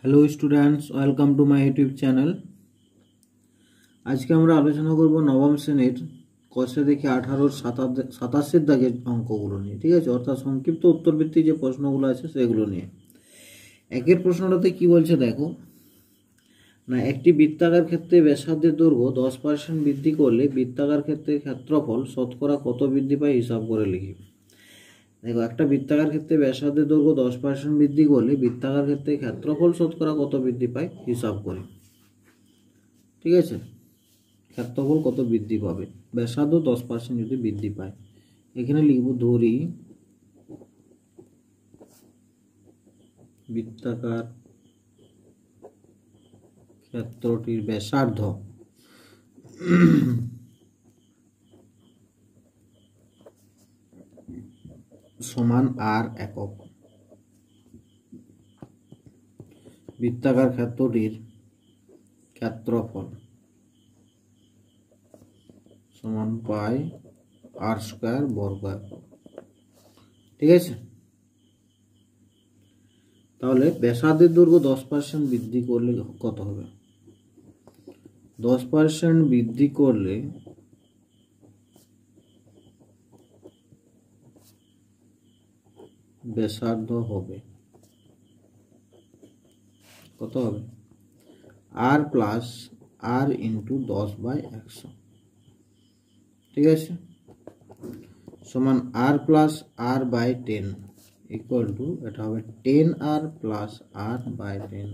Hello students, welcome to my YouTube channel. আজকে আমরা আলোচনা করব নবম শ্রেণীর কষে দেখে 18-27 দাগের অঙ্কগুলো নিয়ে। ঠিক আছে, অর্থাৎ সংক্ষিপ্ত উত্তরভিত্তিক যে প্রশ্নগুলো আছে সেগুলো নিয়ে। একের প্রশ্নটাতে কি বলছে দেখো না, একটি বৃত্তাকার ক্ষেত্রে ব্যাসার্ধের দৈর্ঘ্য 10% বৃদ্ধি করলে বৃত্তাকার ক্ষেত্রের ক্ষেত্রফল শতকরা কত বৃদ্ধি পায় হিসাব করে লিখি। দেখো, একটা বৃত্তাকার ক্ষেত্রে ব্যাসার্ধের দৈর্ঘ্য 10% বৃদ্ধি করলে বৃত্তাকার ক্ষেত্রে ক্ষেত্রফল শতকরা কত বৃদ্ধি পায় হিসাব করি। ঠিক আছে, ক্ষেত্রফল কত বৃদ্ধি পাবে, ব্যাসার্ধ 10% যদি বৃদ্ধি পায়। এখানে লিখব ধরি বৃত্তাকার ক্ষেত্রটির ব্যাসার্ধ সমান আর একক। বৃত্তাকার ক্ষেত্রটির ক্ষেত্রফল সমান পাই আর স্কয়ার বর্গ একক। ঠিক আছে, তাহলে ব্যাসার্ধের দৈর্ঘ্য 10% বৃদ্ধি করলে কত হবে? 10% বৃদ্ধি করলে ব্যাসার্ধ হবে কত হবে? R plus r into 10/100। ঠিক আছে, সমান r plus r by 10 equal to, এটা হবে 10 আর প্লাস আর বাই 10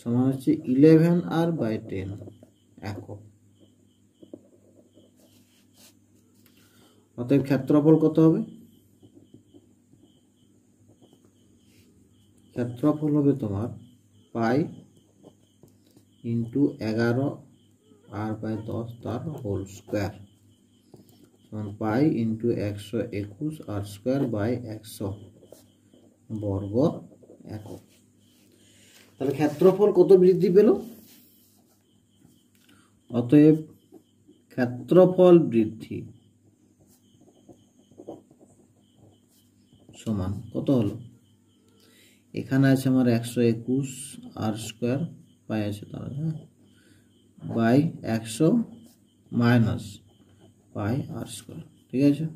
সমান হচ্ছে 11 আর বাই 10 একক। অতএব ক্ষেত্রফল কত হবে? ক্ষেত্রফল হবে তোমার পাই ইন্টু 11 আর বাই 10 তার হোল স্কোয়ার সমান pi into 121 r square by 100 বর্গ একক। তাহলে ক্ষেত্রফল কত বৃদ্ধি পেল? অতএব ক্ষেত্রফল বৃদ্ধি সমান কত হলো? এখানে আছে আমার 121 আর স্কোয়ার পাই আছে তাহলে, হ্যাঁ, by 100 minus pi r square. ঠিক আছে,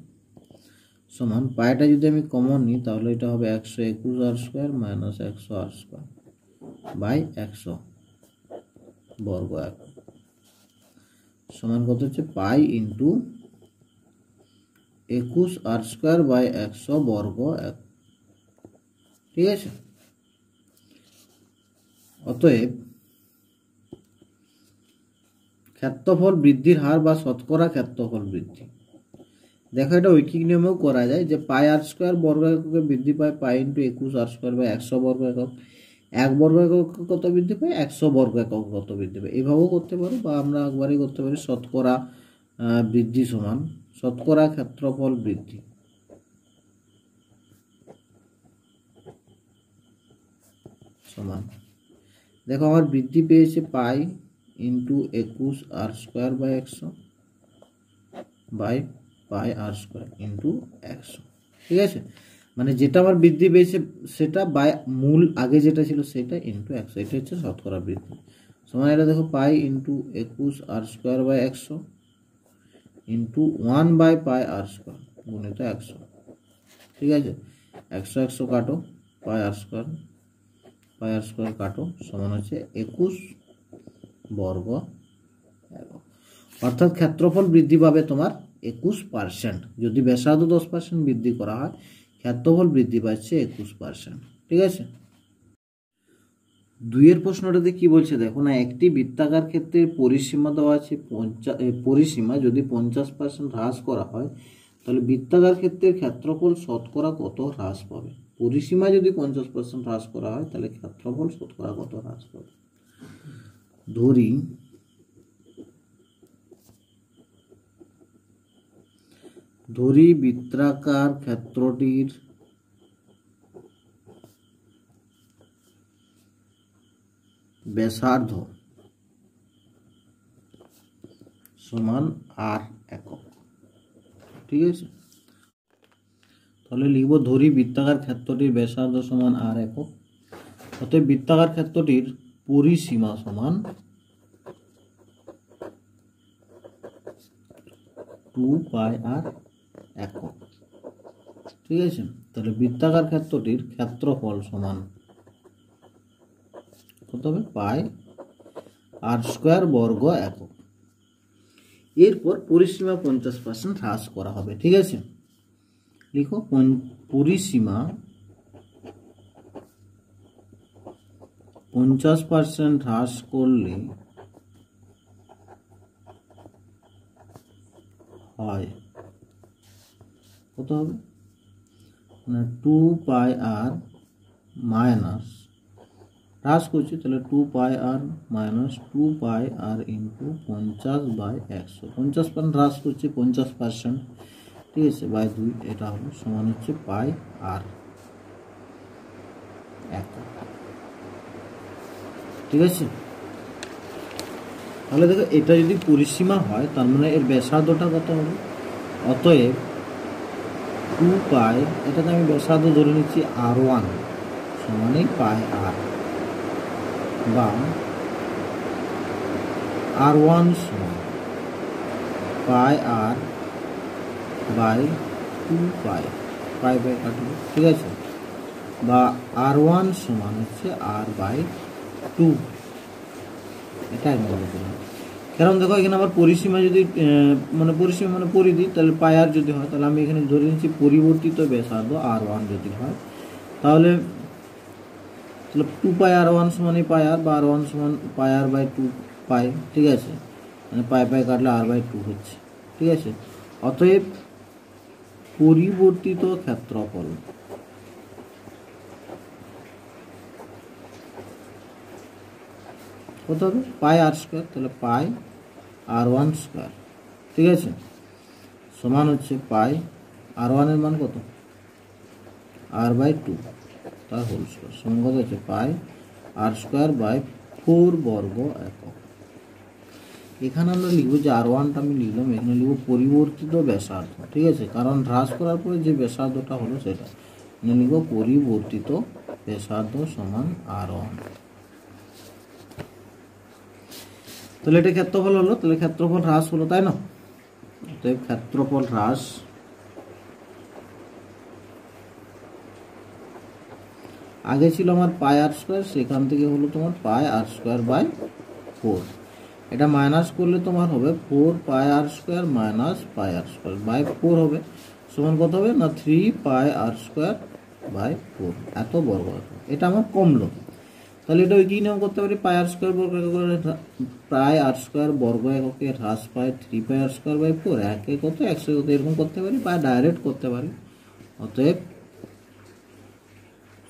সমান পাইটা যদি আমি কমন নিই তাহলে এটা হবে 121 r square minus 100 r square by 100 বর্গ একক সমান কত হচ্ছে? Pi into 21 r square by 100 বর্গ একক। ঠিক আছে, অতএব ক্ষেত্রফল বৃদ্ধির হার বা শতকরা ক্ষেত্রফল বৃদ্ধি। দেখো, এটা ঐকিক নিয়মেও করা যায় যে পাই আর স্কোয়ার বর্গ এককে বৃদ্ধি পায় pi into 21 r square by 100 বর্গ একক। 1 বর্গ একক কত বৃদ্ধি পায়? 100 বর্গ একক কত বৃদ্ধি পায়। এইভাবেও করতে পারো বা আমরা একবারই করতে পারি শতকরা বৃদ্ধি সমান শতকরা ক্ষেত্রফল বৃদ্ধি সমান, দেখো আমার বৃদ্ধি পেয়েছে pi into 21 r square by 100 by pi r square into 100। ঠিক আছে, মানে যেটা আমার বৃদ্ধি পেয়েছে সেটা বাই মূল আগে যেটা ছিল সেটা ইন্টু 100, এটা হচ্ছে শতকরা বৃদ্ধি সমান। এটা দেখো pi into 21 r square by 100 into 1 by pi r square গুণিত 100। ঠিক আছে, 100 কাটো, পাই আর স্কোয়ার কাটো সমান হচ্ছে 21 বর্গ একক। অর্থাৎ ক্ষেত্রফল বৃদ্ধি পাবে তোমার 21%। যদি ব্যাসার্ধ 10% বৃদ্ধি করা হয়, ক্ষেত্রফল বৃদ্ধি পাচ্ছে 21%। ঠিক আছে, দুইয়ের প্রশ্নটাতে কি বলছে দেখো না, একটি বৃত্তাকার ক্ষেত্রের পরিসীমা দেওয়া আছে পরিসীমা যদি 50% হ্রাস করা হয় তাহলে বৃত্তাকার ক্ষেত্রের ক্ষেত্রফল শতকরা কত হ্রাস পাবে। পরিসীমা যদি 50% হ্রাস করা হয় তাহলে ক্ষেত্রফল শতকরা কত হ্রাস পাবে। ধরি বৃত্তাকার ক্ষেত্রটির ব্যাসার্ধ সমান আর একক। ঠিক আছে, তাহলে লিখব ধরি বৃত্তাকার ক্ষেত্রটির ব্যাসার্ধ সমান আর একক। অতএব বৃত্তাকার ক্ষেত্রটির পরিসীমা সমান 2πr একক। ঠিক আছে, তাহলে বৃত্তাকার ক্ষেত্রটির ক্ষেত্রফল সমান কত হবে, πr² বর্গ একক। এরপর পরিসীমা 50% হ্রাস করা হবে। ঠিক আছে, লিখো পরিসীমা 50% হ্রাস করলে হয় কত হবে, 2πr মাইনাস হ্রাস করছি, তাহলে 2πr মাইনাস 2πr ইন্টু 50/100, 50% হ্রাস করছি 50%, ঠিক আছে, বাই 2, এটা হলো সমান হচ্ছে πr একক। ঠিক আছে, তাহলে দেখো এটা যদি পরিসীমা হয় তার মানে এর ব্যাসার্ধটা কত হবে, অতএব 2π, এটাকে আমি ব্যাসার্ধ ধরে নিচ্ছি r1 সমানই πr, বা r1 সমান πr বাই 2π, পাই বাই কাটবে। ঠিক আছে, বা r1 সমান হচ্ছে r/2, এটা আমি বলে দিলাম। কারণ দেখো এখানে আবার পরিসীমা যদি পরিসীমা পরিধি, তাহলে πr যদি হয় তাহলে আমি এখানে ধরে নিচ্ছি পরিবর্তিত ব্যাসার্ধ r1 যদি হয়, তাহলে 2πr1 সমান πr, বা r1 সমান πr/2π। ঠিক আছে, মানে পাই কাটলে r/2 হচ্ছে। ঠিক আছে, অতএব পরিবর্তিত ক্ষেত্রফল কত হবে, πr², তাহলে πr1²। ঠিক আছে, সমান হচ্ছে r1 এর মান কত, r/2 তার হোল স্কয়ার, সমান কত হচ্ছে πr²/4 বর্গ একক। এখানে আমরা লিখবো যে r1টা আমি লিখলাম, এখানে লিখবো পরিবর্তিত ব্যাসার্ধ। ঠিক আছে, কারণ হ্রাস করার পরে যে ব্যাসার্ধটা হলো সেটা এখানে লিখবো পরিবর্তিত ব্যাসার্ধ সমান r1। তাহলে এটা ক্ষেত্রফল হলো, তাহলে ক্ষেত্রফল হ্রাস হলো, তাই না? অতএব ক্ষেত্রফল হ্রাস আগে ছিল আমার πr², সেখান থেকে হলো তোমার πr²/4, এটা মাইনাস করলে তোমার হবে 4πr² মাইনাস πr²/4 হবে, সমান কত হবে না 3πr²/4, এত বর্গ। এটা আমার কমলো, তাহলে এটা কি নিয়ম করতে পারি, πr² বর্গ এককে হ্রাস পায় 3πr²/4, একে কত 100 কত, এরকম করতে পারি, বা ডাইরেক্ট করতে পারি। অতএব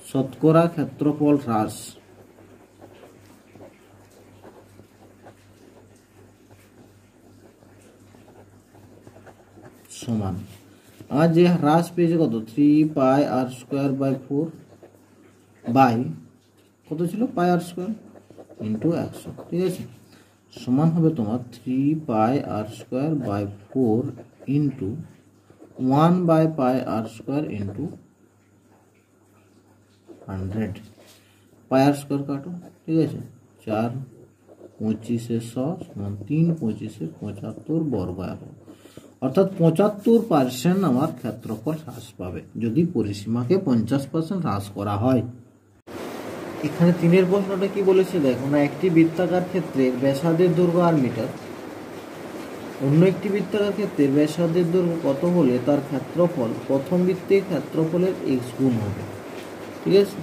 শতকরা ক্ষেত্রফল হ্রাস সমান আমার যে হ্রাস পেয়েছে কত, 3πr²/4 বাই কত ছিল πr² ইন্টু 100। ঠিক আছে, সমান হবে তোমার 3πr²/4 into 1/πr² into 100, πr² কাটো। ঠিক আছে, 4 25 100 সমান 3 25 75 বর্গ একক, অর্থাৎ 75% আমার ক্ষেত্রফল হ্রাস পাবে যদি পরিসীমাকে 50% হ্রাস করা হয়। এখানে 3 প্রশ্নটা কি বলেছে দেখো না, একটি বৃত্তাকার ক্ষেত্রের ব্যাসার্ধের দৈর্ঘ্য r মিটার, অন্য একটি বৃত্তাকার ক্ষেত্রের ব্যাসার্ধের দৈর্ঘ্য কত হলে তার ক্ষেত্রফল প্রথম বৃত্তের ক্ষেত্রফলের x গুণ হবে। ঠিক আছে,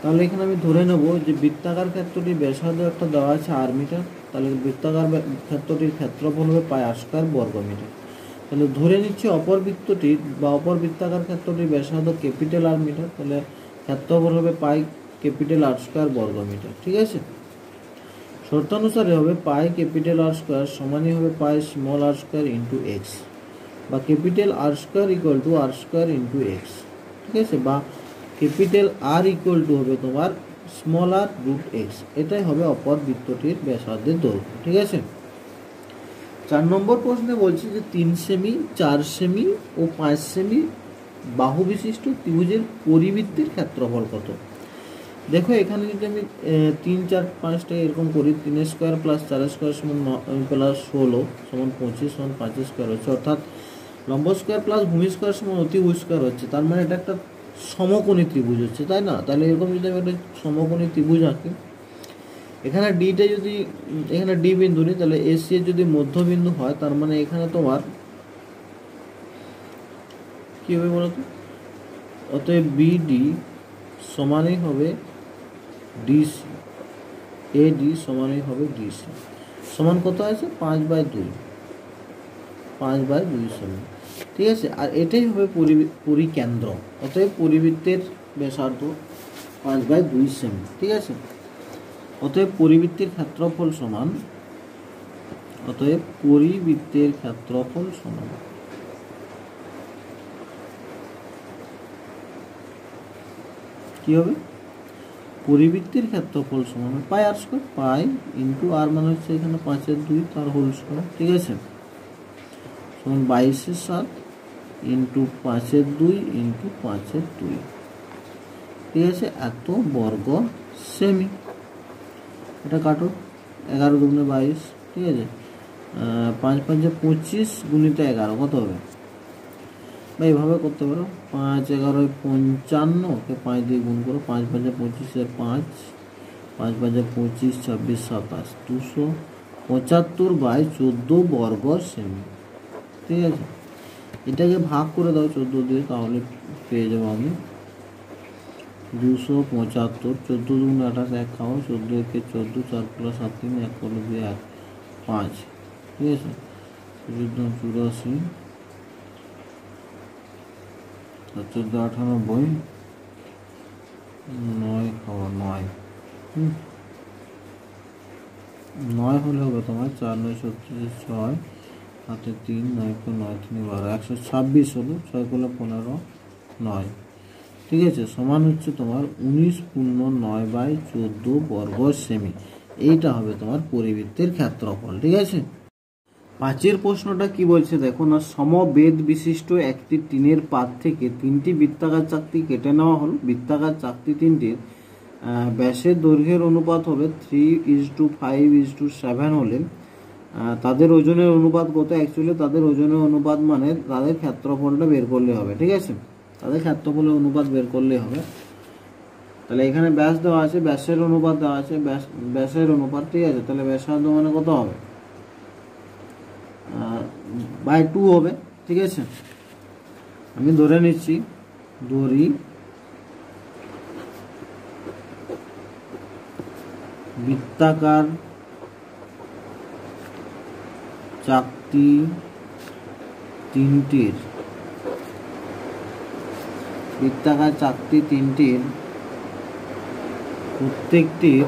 তাহলে এখানে আমি ধরে নেব যে বৃত্তাকার ক্ষেত্রটির ব্যাসার্ধ একটা দেওয়া আছে r মিটার, তাহলে বৃত্তাকার ক্ষেত্রটির ক্ষেত্রফল হবে πr² বর্গ মিটার। তাহলে ধরে নিচ্ছি অপর বৃত্তটির বা অপর বৃত্তাকার ক্ষেত্রটির ব্যাসার্ধ ক্যাপিটাল R মিটার, তাহলে ক্ষেত্রফল হবে πR² বর্গ মিটার। ঠিক আছে, শর্তানুসারে হবে πR² সমানই হবে πr² ইন্টু x, বা capital R² equal to R² into x। ঠিক আছে, বা ক্যাপিটাল R ইকুয়াল টু হবে তোমার r√x, এটাই হবে অপর বৃত্তটির ব্যাসার্ধের দৈর্ঘ্য। ঠিক আছে, 4 নম্বর প্রশ্নে বলছি যে 3 সেমি 4 সেমি ও 5 সেমি বাহু বিশিষ্ট ত্রিভুজের পরিবৃত্তির ক্ষেত্রফল কত। দেখো এখানে যদি আমি 3 4 5টা এরকম করি, 3 স্কোয়ার প্লাস 4 স্কোয়ার সমান প্লাস 16 সমান 25 সমান 5 স্কোয়ার হচ্ছে, অর্থাৎ লম্ব স্কোয়ার প্লাস ভূমি স্কোয়ার সমান অতিভুজ স্কোয়ার হচ্ছে। তার মানে এটা একটা সমকোণী ত্রিভুজ হচ্ছে, তাই না? তাহলে এরকম যদি আমি একটা সমকোণী ত্রিভুজ আঁকি, এখানে ডিটা যদি এখানে ডি বিন্দু নিই, তাহলে এসি এর যদি মধ্যবিন্দু হয়, তার মানে এখানে তোমার কি হবে বলতো? অতএব বিডি সমানই হবে ডিসি, এডি সমানই হবে ডিসি। সমান কত আছে? 5/2, 5/2 সমান, ঠিক আছে। আর এটাই হবে পরিকেন্দ্র। অতএব পরিবৃত্তের ব্যাসার্ধ 5/2 সেমি, ঠিক আছে। অতএব পরিবৃত্তের ক্ষেত্রফল সমান, অতএব পরিবৃত্তের ক্ষেত্রফল সমান কি হবে? পরিবৃত্তের ক্ষেত্রফল সমান পাই আর স্কোয়ার, পাই ইন্টু আর মানে হচ্ছে এখানে 5/2 তার হোল স্কোয়ার, ঠিক আছে, সমান 22/7 ইন্টু 5/2 ইন্টু 5/2, ঠিক আছে, এত বর্গ সেমি। এটা কাটো, 11 দুগুণে 22, ঠিক আছে, 5 5 25 গুণিত 11 কত হবে? বা এইভাবে করতে পারো, 5 11 55 কে 5 দিয়ে গুণ করো, 5 5 25 5, 5 5 25 26 27, 275/14 বর্গ সেমি, ঠিক আছে। এটাকে ভাগ করে দাও 14 দিয়ে, তাহলে পেয়ে যাবো আমি 275, 14 দুগুণে 28, 1 খাও, 14 একে 14, 4 + 7 3, 1 করলে 2 1 5, ঠিক আছে, 84 14 98, 9 খাওয়া 9, 9 হলে হবে তোমার 4 9 36 6 হাতে 3 9 9 3 12, 126 হলো, 6 করলে 15 9, ঠিক আছে, সমান হচ্ছে তোমার 19.9/14 বর্গ সেমি। এইটা হবে তোমার পরিবৃত্তের ক্ষেত্রফল, ঠিক আছে। 5 প্রশ্নটা কি বলছে দেখো না, সমবেদ বিশিষ্ট একটি টিনের পাত থেকে 3টি বৃত্তাকার চাকতি কেটে নেওয়া হলো। বৃত্তাকার চাকতি 3টির ব্যাসের দৈর্ঘ্যের অনুপাত হবে 3:5:7 হলে তাদের ওজনের অনুপাত কত? অ্যাকচুয়ালি তাদের ওজনের অনুপাত মানে তাদের ক্ষেত্রফলটা বের করলে হবে, ঠিক আছে, তাদের ক্ষেত্রফলের অনুপাত বের করলে হবে। তাহলে এখানে ব্যাস দেওয়া আছে, ব্যাসের অনুপাত দেওয়া আছে, ব্যাসের অনুপাত, ঠিক আছে। তাহলে ব্যাসার্ধ মানে কত হবে? 2 হবে, ঠিক আছে। আমি ধরে নিচ্ছি দড়ি বৃত্তাকার চাকতি 3টির প্রত্যেকটির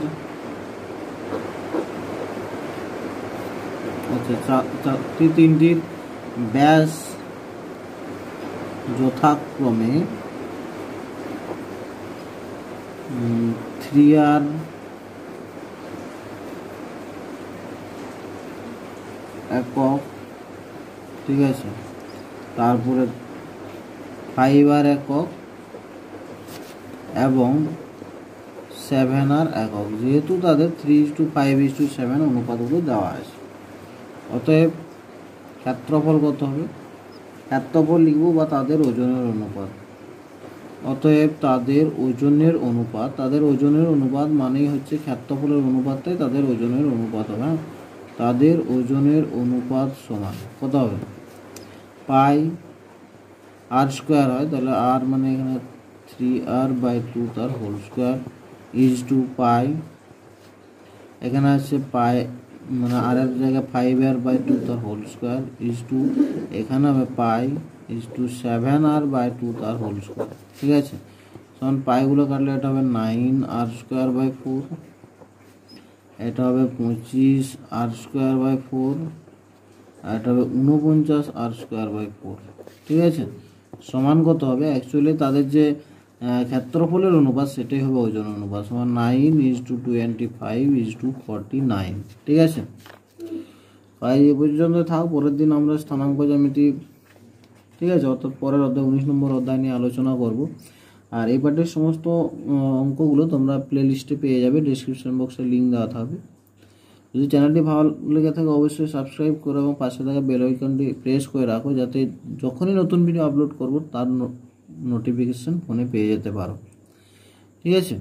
চাকতি 3টির ব্যাস যথাক্রমে 3R একক, ঠিক আছে, তারপরে 5R একক এবং 7R একক, যেহেতু তাদের 3:5:7 অনুপাতগুলো দেওয়া আছে। অতএব ক্ষেত্রফল কত হবে? ক্ষেত্রফল লিখব বা তাদের ওজনের অনুপাত। অতএব তাদের ওজনের অনুপাত মানেই হচ্ছে ক্ষেত্রফলের অনুপাতটাই তাদের ওজনের অনুপাত হবে। হ্যাঁ, তাদের ওজনের অনুপাত সমান কত হবে? পাই আর স্কোয়ার হয়, তাহলে আর মানে এখানে 3R/2 তার হোল স্কোয়ার ইজ টু পাই, এখানে আছে পাই মানে আর এর জায়গায় 5R/2 তার হোল স্কোয়ার ইজ টু, এখানে হবে পাই ইজ টু 7R/2 তার হোল স্কোয়ার, ঠিক আছে। তখন পাইগুলো কাটলে এটা হবে 9R²/4, এটা হবে 25R²/4, আর এটা হবে 49R²/4, ঠিক আছে। সমান কত হবে? অ্যাকচুয়ালি তাদের যে ক্ষেত্রফলের অনুপাত সেটাই হবে ওজন অনুপাত, সমান 9:25:49, ঠিক আছে। তাই এ পর্যন্ত থাক, পরের দিন আমরা স্থানাঙ্ক জ্যামিতি, ঠিক আছে, অর্থাৎ পরের অধ্যায় 19 নম্বর অধ্যায় নিয়ে আলোচনা করব। আর এই পার্টের সমস্ত অঙ্কগুলো তোমরা প্লে লিস্টে পেয়ে যাবে, ডিসক্রিপশন বক্সে লিঙ্ক দেওয়া থাকবে। যদি চ্যানেলটি ভালো লেগে থাকে অবশ্যই সাবস্ক্রাইব করো এবং পাশে থাকা বেল আইকনটি প্রেস করে রাখো, যাতে যখনই নতুন ভিডিও আপলোড করব তার নোটিফিকেশন ফোনে পেয়ে যেতে পারো। ঠিক আছে।